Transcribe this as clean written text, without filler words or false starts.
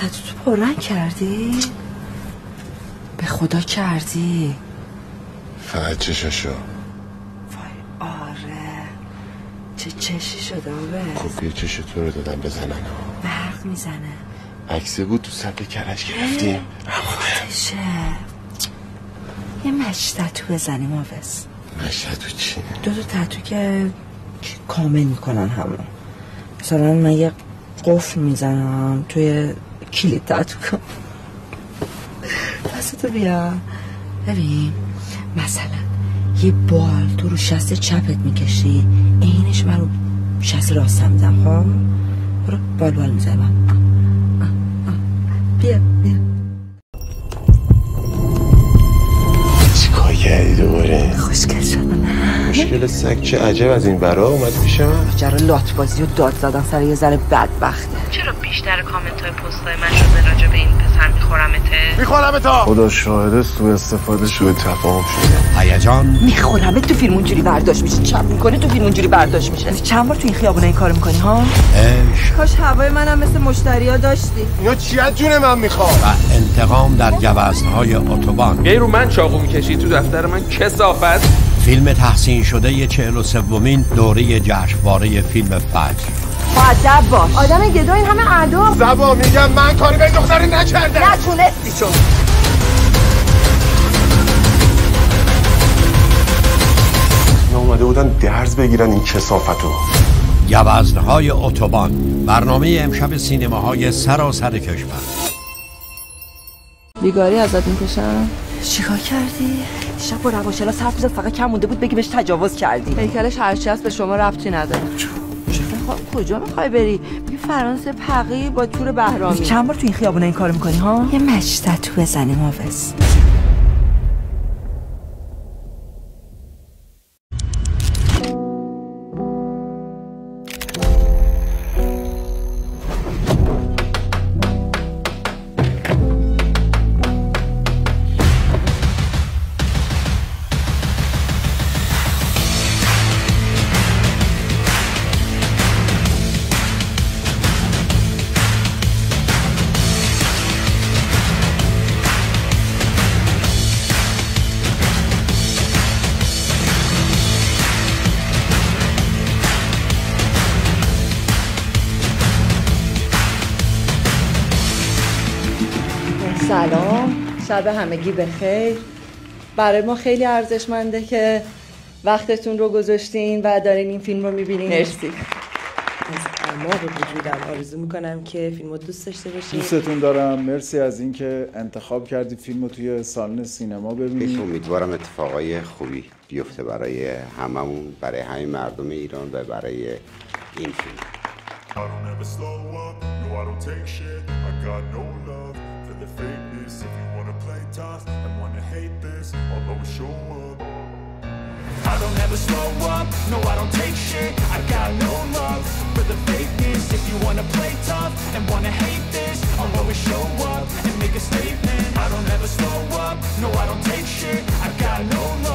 تتو پررنگ کردی؟ به خدا کردی؟ فقط چشاشو. وای آره چه چشی شده آبه. خب یه چش تو رو دادم بزنن ها. برق میزنه. عکسه بود تو صفحه کرج گرفتیم. خودشه. یه مش تتو بزنیم آبس. مش تتو چی؟ دو تتو که کامل میکنن همون. مثلا من یه قفل میزنم توی کلید تتو کن. دستتو بیا. ببین مثلا یه بال تو رو شست چپت میکشی، اینش من رو شست راستم میزم. ها برو بال میزنم. بیا چیکار کردی دوباره؟ خوشگل شدم. مشکل سگ چه عجب از این برا اومد پیشم. جرا لات بازی و داد زدن سر یه ذره بدبخته. چرا بیشتر کامنت های پستای من شده راجع به این پسر میخورمت خدا شاهده سوء استفاده شده تفاهم شده. هیجان میخورمت تو فیلم اونجوری برداشت میشه، چپ میکنه تو فیلم اونجوری برداشت میشه. چند بار تو این خیابونه این کارو میکنی ها؟ عشق کاش هوای منم مثل مشتریا داشتی. اینا چی از جون من میخواد؟ و انتقام در گوزن‌های اتوبان. یه رو من چاقو میکشی تو دفتر من کثافت. فیلم تحسین شده 43مین دوره جشنواره فیلم فجر. مؤدب باش. آدم گدا این همه ادا. زبا میگم من کاری به این دختر نکردم. نتونستی چون اومده بودن درز بگیرن این کثافتو. گوزن‌های اتوبان، برنامه امشب سینماهای سراسر کشور. بیگاری ازت میکشم. چیکار کردی؟ دیشب با رواشلا صرف زد، فقط کم مونده بود بگی بهش تجاوز کردی. هیکلش هرچی هست به شما ربطی نداره. کجا میخوای بری؟ بی فرانسه پقی با تور بهرامی. چند بار تو این خیابونه این کارو میکنی ها؟ یه مش تتو بزنیم آوز. سلام، شب همگی بخیر. برای ما خیلی ارزشمنده که وقتتون رو گذاشتین و دارین این فیلم رو میبینین. مرسی. از اعماق وجودم آرزو میکنم که فیلم رو دوست داشته باشین. دوستتون دارم. مرسی از اینکه انتخاب کردید فیلم رو توی سالن سینما ببینید. امیدوارم اتفاقای خوبی بیفته برای هممون، برای همه مردم ایران و برای این فیلم. I don't ever slow up, no I don't take shit. I got no love for the fakeness. If you wanna play tough and wanna hate this, I'll always show up. I don't ever slow up, no I don't take shit. I got no love for the fakeness. If you wanna play tough and wanna hate this, I'll always show up and make a statement. I don't ever slow up, no I don't take shit. I got no love